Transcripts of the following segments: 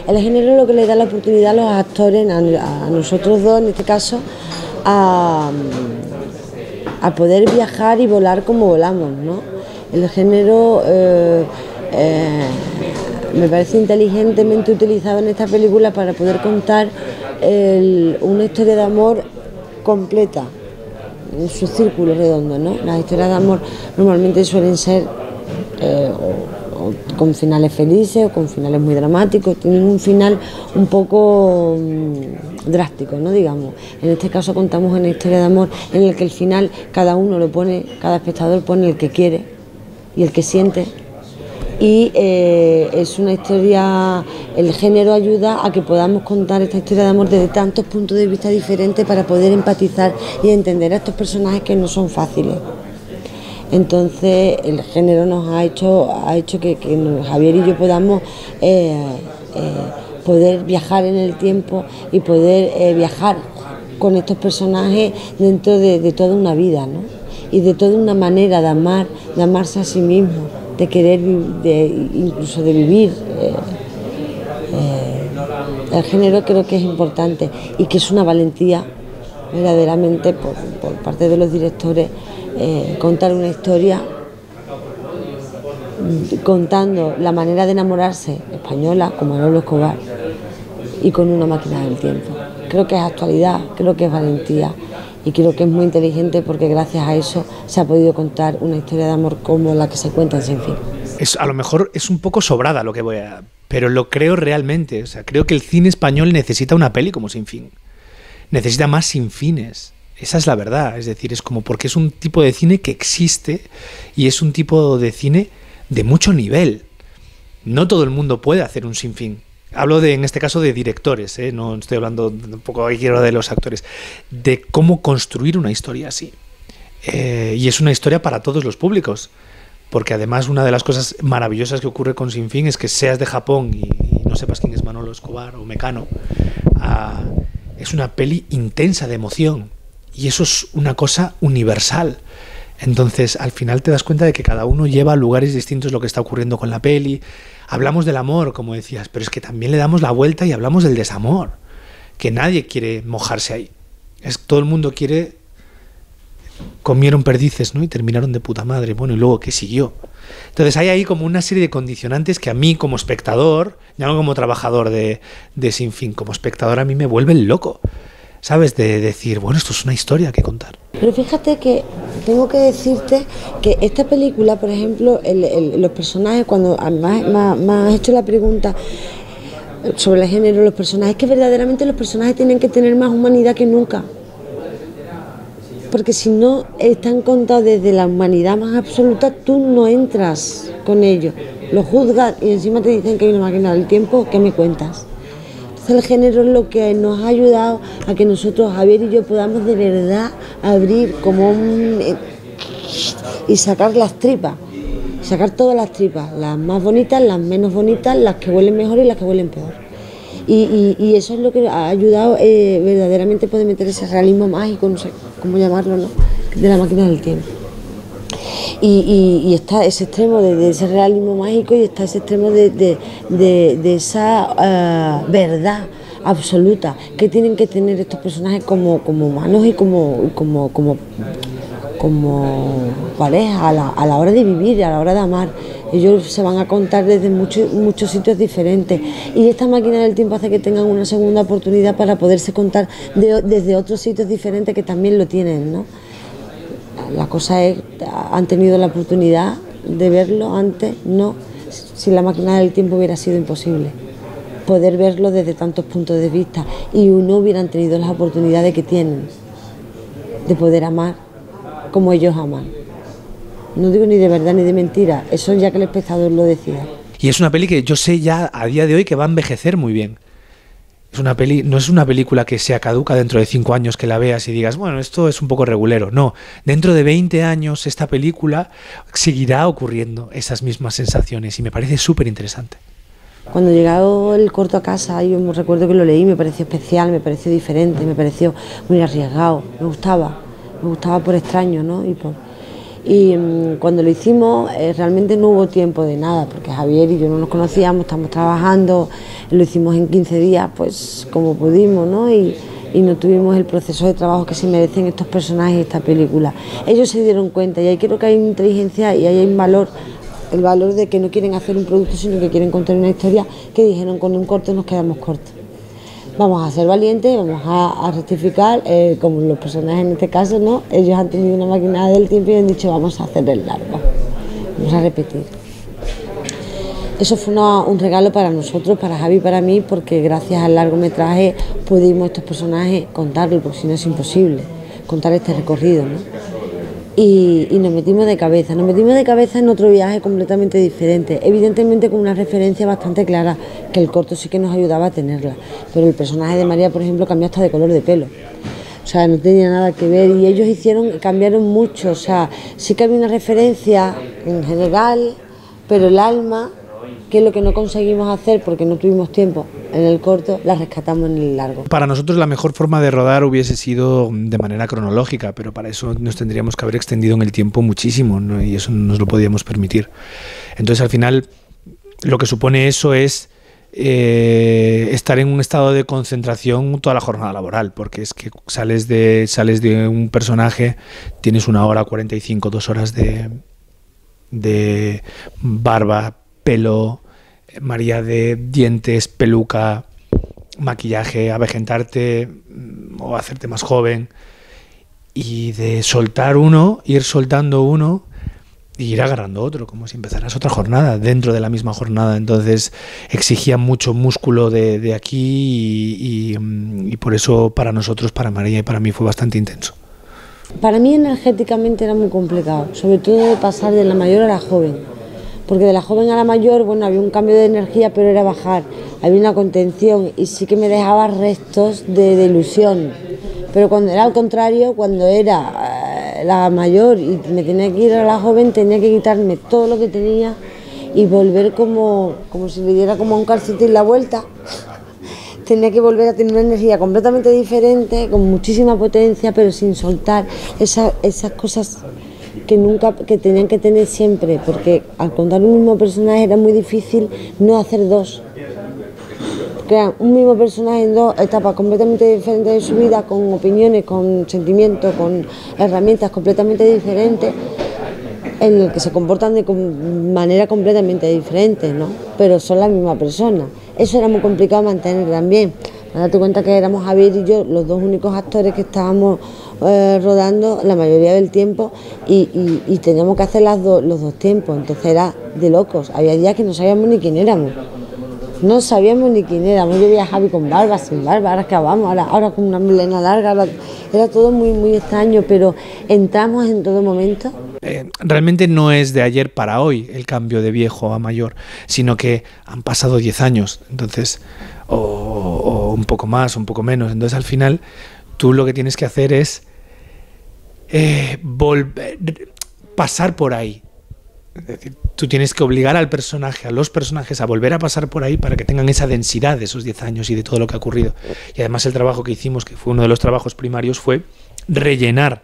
El género lo que le da la oportunidad a los actores, a nosotros dos en este caso, a poder viajar y volar como volamos, ¿no? El género me parece inteligentemente utilizado en esta película para poder contar una historia de amor completa, en su círculo redondo, ¿no? Las historias de amor normalmente suelen ser o con finales felices o con finales muy dramáticos, tienen un final un poco drástico, ¿no? Digamos. En este caso contamos una historia de amor en el que el final cada uno lo pone, cada espectador pone el que quiere y el que siente. Y es una historia, el género ayuda a que podamos contar esta historia de amor desde tantos puntos de vista diferentes para poder empatizar y entender a estos personajes que no son fáciles. Entonces el género nos ha hecho que Javier y yo podamos poder viajar en el tiempo y poder viajar con estos personajes dentro de toda una vida, ¿no? Y de toda una manera de amar, de amarse a sí mismo, de querer, incluso de vivir. El género creo que es importante y que es una valentía verdaderamente por parte de los directores contar una historia contando la manera de enamorarse española como Manolo Escobar y con una máquina del tiempo. Creo que es actualidad, creo que es valentía y creo que es muy inteligente porque gracias a eso se ha podido contar una historia de amor como la que se cuenta en Sin Fin. A lo mejor es un poco sobrada lo que voy a... pero lo creo realmente. O sea, creo que el cine español necesita una peli como Sin Fin. Necesita más Sin Fines. Esa es la verdad. Es decir, es como porque es un tipo de cine que existe y es un tipo de cine de mucho nivel. No todo el mundo puede hacer un Sin Fin. Hablo en este caso de directores, no estoy hablando tampoco aquí quiero de los actores, de cómo construir una historia así. Y es una historia para todos los públicos, porque además una de las cosas maravillosas que ocurre con Sin Fin es que seas de Japón y no sepas quién es Manolo Escobar o Mecano, es una peli intensa de emoción y eso es una cosa universal. Entonces al final te das cuenta de que cada uno lleva a lugares distintos lo que está ocurriendo con la peli. Hablamos del amor, como decías, pero es que también le damos la vuelta y hablamos del desamor, que nadie quiere mojarse ahí. Todo el mundo quiere... Comieron perdices, ¿no? Y terminaron de puta madre. Bueno, y luego, ¿qué siguió? Entonces hay ahí como una serie de condicionantes que a mí como espectador, ya no como trabajador de Sin Fin, como espectador a mí me vuelven loco, ¿sabes? De decir, bueno, esto es una historia que contar. Pero fíjate que tengo que decirte que esta película, por ejemplo, los personajes, cuando me has hecho la pregunta sobre el género, los personajes, que verdaderamente los personajes tienen que tener más humanidad que nunca. Porque si no están contados desde la humanidad más absoluta, tú no entras con ellos. Los juzgas y encima te dicen que hay una máquina del tiempo, ¿qué me cuentas? El género es lo que nos ha ayudado a que nosotros, Javier y yo, podamos de verdad abrir como y sacar las tripas, sacar todas las tripas, las más bonitas, las menos bonitas, las que huelen mejor y las que huelen peor. Y eso es lo que ha ayudado verdaderamente a poder meter ese realismo mágico, no sé cómo llamarlo, ¿no? De la máquina del tiempo. Y está ese extremo de ese realismo mágico y está ese extremo de esa verdad absoluta que tienen que tener estos personajes como humanos y como pareja a la hora de vivir, a la hora de amar. Ellos se van a contar desde muchos sitios diferentes y esta máquina del tiempo hace que tengan una segunda oportunidad para poderse contar desde otros sitios diferentes que también lo tienen, ¿no? La cosa es, han tenido la oportunidad de verlo antes, no, si la máquina del tiempo hubiera sido imposible, poder verlo desde tantos puntos de vista y no hubieran tenido las oportunidades que tienen de poder amar como ellos aman. No digo ni de verdad ni de mentira, eso ya que el espectador lo decida. Y es una peli que yo sé ya a día de hoy que va a envejecer muy bien. No es una película que sea caduca dentro de 5 años que la veas y digas, bueno, esto es un poco regulero. No, dentro de 20 años esta película seguirá ocurriendo esas mismas sensaciones y me parece súper interesante. Cuando llegó el corto a casa, yo me recuerdo que lo leí, me pareció especial, me pareció diferente, me pareció muy arriesgado, me gustaba por extraño, ¿no? Y cuando lo hicimos realmente no hubo tiempo de nada, porque Javier y yo no nos conocíamos, estamos trabajando, lo hicimos en 15 días, pues como pudimos, ¿no? Y no tuvimos el proceso de trabajo que se merecen estos personajes y esta película. Ellos se dieron cuenta y ahí creo que hay inteligencia y ahí hay un valor, el valor de que no quieren hacer un producto, sino que quieren contar una historia, que dijeron con un corto nos quedamos cortos. Vamos a ser valientes, vamos a rectificar, como los personajes en este caso, ¿no? Ellos han tenido una máquina del tiempo y han dicho vamos a hacer el largo, vamos a repetir. Eso fue un regalo para nosotros, para Javi y para mí, porque gracias al largometraje pudimos estos personajes contarlo, porque si no es imposible contar este recorrido, ¿no? Y nos metimos de cabeza en otro viaje completamente diferente, evidentemente con una referencia bastante clara, que el corto sí que nos ayudaba a tenerla, pero el personaje de María, por ejemplo, cambió hasta de color de pelo, o sea, no tenía nada que ver, y ellos cambiaron mucho, o sea, sí que había una referencia en general, pero el alma, que es lo que no conseguimos hacer porque no tuvimos tiempo en el corto, la rescatamos en el largo. Para nosotros la mejor forma de rodar hubiese sido de manera cronológica, pero para eso nos tendríamos que haber extendido en el tiempo muchísimo, ¿no? Y eso no nos lo podíamos permitir. Entonces al final lo que supone eso es estar en un estado de concentración toda la jornada laboral, porque es que sales de un personaje, tienes 1 hora 45, 2 horas de barba, pelo, María de dientes, peluca, maquillaje, avejentarte o hacerte más joven, y de soltar uno, ir soltando uno y ir agarrando otro, como si empezaras otra jornada dentro de la misma jornada. Entonces exigía mucho músculo de aquí y por eso para nosotros, para María y para mí fue bastante intenso. Para mí energéticamente era muy complicado, sobre todo pasar de la mayor a la joven. Porque de la joven a la mayor, bueno, había un cambio de energía, pero era bajar, había una contención y sí que me dejaba restos de ilusión. Pero cuando era al contrario, cuando era la mayor y me tenía que ir a la joven, tenía que quitarme todo lo que tenía y volver como si le diera como a un calcetín la vuelta. Tenía que volver a tener una energía completamente diferente, con muchísima potencia, pero sin soltar esas cosas que tenían que tener siempre, porque al contar un mismo personaje era muy difícil no hacer dos. Crean un mismo personaje en dos etapas completamente diferentes de su vida, con opiniones, con sentimientos, con herramientas completamente diferentes, en el que se comportan de manera completamente diferente, ¿no? Pero son la misma persona. Eso era muy complicado mantener también. Date cuenta que éramos Javier y yo los dos únicos actores que estábamos rodando la mayoría del tiempo y teníamos que hacer los dos tiempos, entonces era de locos. Había días que no sabíamos ni quién éramos. No sabíamos ni quién éramos. Yo veía a Javi con barba, sin barba, ahora acabamos, ahora con una melena larga, era todo muy, muy extraño, pero entramos en todo momento. Realmente no es de ayer para hoy el cambio de viejo a mayor, sino que han pasado 10 años, entonces, o un poco más, o un poco menos. Entonces al final tú lo que tienes que hacer es pasar por ahí. Es decir, tú tienes que obligar al personaje, a los personajes, a volver a pasar por ahí para que tengan esa densidad de esos 10 años y de todo lo que ha ocurrido. Y además el trabajo que hicimos, que fue uno de los trabajos primarios, fue rellenar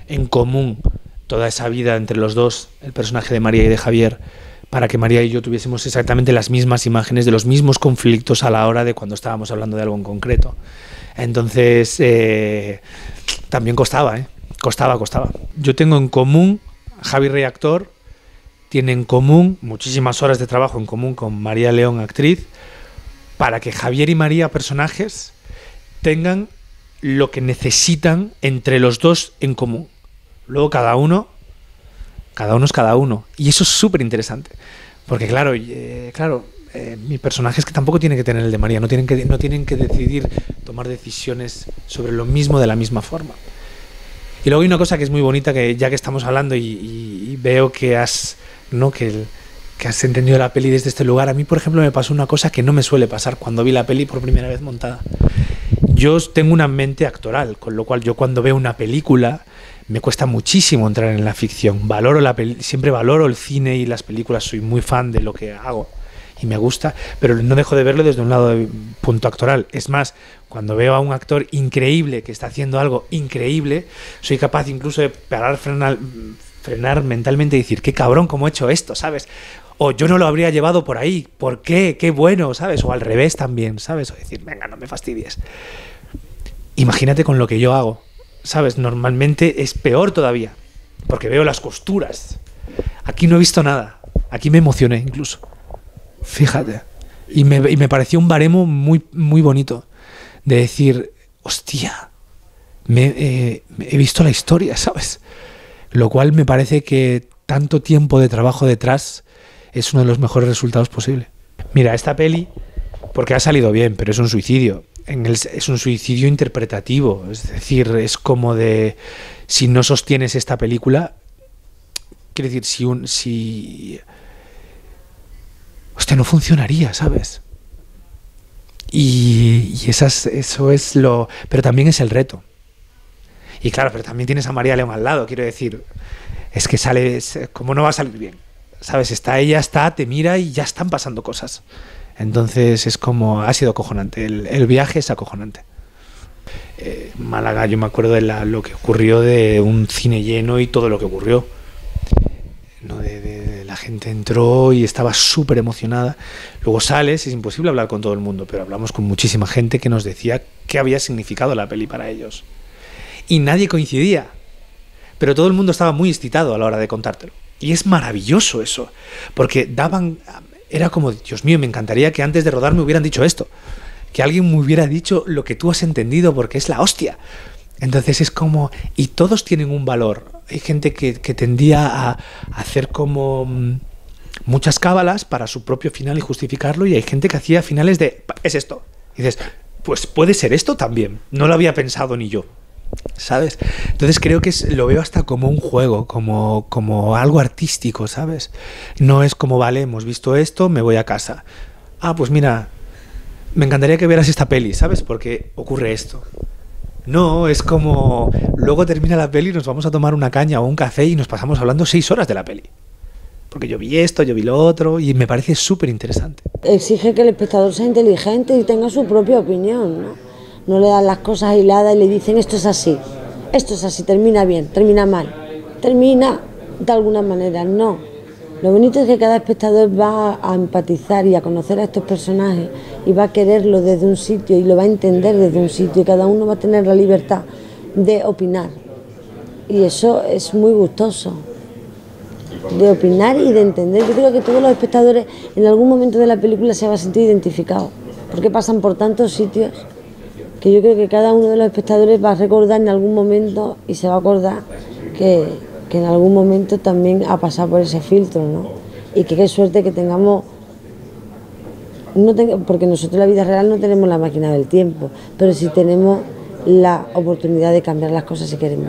en común toda esa vida entre los dos, el personaje de María y de Javier, para que María y yo tuviésemos exactamente las mismas imágenes de los mismos conflictos a la hora de cuando estábamos hablando de algo en concreto. Entonces, también costaba. Yo tengo en común, Javi Rey, actor, tiene en común muchísimas horas de trabajo en común con María León, actriz, para que Javier y María, personajes, tengan lo que necesitan entre los dos en común. Luego cada uno es cada uno. Y eso es súper interesante. Porque claro, mi personaje es que tampoco tiene que tener el de María, no tienen que decidir, tomar decisiones sobre lo mismo de la misma forma. Y luego hay una cosa que es muy bonita, que ya que estamos hablando y veo que has entendido la peli desde este lugar. A mí, por ejemplo, me pasó una cosa que no me suele pasar cuando vi la peli por primera vez montada. Yo tengo una mente actoral, con lo cual yo cuando veo una película me cuesta muchísimo entrar en la ficción. Siempre valoro el cine y las películas, soy muy fan de lo que hago y me gusta, pero no dejo de verlo desde un lado de punto actoral. Es más, cuando veo a un actor increíble que está haciendo algo increíble, soy capaz incluso de parar frenar mentalmente y decir, qué cabrón, cómo he hecho esto, ¿sabes? O yo no lo habría llevado por ahí, ¿por qué? Qué bueno, ¿sabes? O al revés también, ¿sabes? O decir, venga, no me fastidies. Imagínate con lo que yo hago, ¿sabes? Normalmente es peor todavía, porque veo las costuras. Aquí no he visto nada, aquí me emocioné incluso. Fíjate. Y me pareció un baremo muy, muy bonito de decir, hostia, he visto la historia, ¿sabes? Lo cual me parece que tanto tiempo de trabajo detrás es uno de los mejores resultados posibles. Mira, esta peli, porque ha salido bien, pero es un suicidio. Es un suicidio interpretativo. Es decir, es como de, si no sostienes esta película, quiere decir, hostia, no funcionaría, ¿sabes? Y eso es lo... Pero también es el reto. Y claro, pero también tienes a María León al lado, quiero decir. Es que sale... ¿Cómo no va a salir bien? ¿Sabes? Ella está, te mira y ya están pasando cosas. Entonces es como... Ha sido acojonante. El viaje es acojonante. Málaga, yo me acuerdo de lo que ocurrió, de un cine lleno y todo lo que ocurrió. ¿No? La gente entró y estaba súper emocionada. Luego sales, es imposible hablar con todo el mundo, pero hablamos con muchísima gente que nos decía qué había significado la peli para ellos. Y nadie coincidía, pero todo el mundo estaba muy excitado a la hora de contártelo. Y es maravilloso eso, porque era como, Dios mío, me encantaría que antes de rodar me hubieran dicho esto, que alguien me hubiera dicho lo que tú has entendido, porque es la hostia. Entonces es como, y todos tienen un valor. Hay gente que tendía a hacer como muchas cábalas para su propio final y justificarlo, y hay gente que hacía finales de, es esto. Y dices, pues puede ser esto también, no lo había pensado ni yo, ¿sabes? Entonces creo que lo veo hasta como un juego, como algo artístico, ¿sabes? No es como, vale, hemos visto esto, me voy a casa. Ah, pues mira, me encantaría que vieras esta peli, ¿sabes? Porque ocurre esto. No, es como, luego termina la peli, nos vamos a tomar una caña o un café y nos pasamos hablando 6 horas de la peli. Porque yo vi esto, yo vi lo otro, y me parece súper interesante. Exige que el espectador sea inteligente y tenga su propia opinión, ¿no? No le dan las cosas hiladas y le dicen esto es así, termina bien, termina mal, termina de alguna manera, no. Lo bonito es que cada espectador va a empatizar y a conocer a estos personajes y va a quererlo desde un sitio y lo va a entender desde un sitio, y cada uno va a tener la libertad de opinar. Y eso es muy gustoso, de opinar y de entender. Yo creo que todos los espectadores en algún momento de la película se van a sentir identificados, porque pasan por tantos sitios que yo creo que cada uno de los espectadores va a recordar en algún momento y se va a acordar que en algún momento también ha pasado por ese filtro, ¿no? Y que qué suerte que tengamos, porque nosotros en la vida real no tenemos la máquina del tiempo, pero sí tenemos la oportunidad de cambiar las cosas si queremos.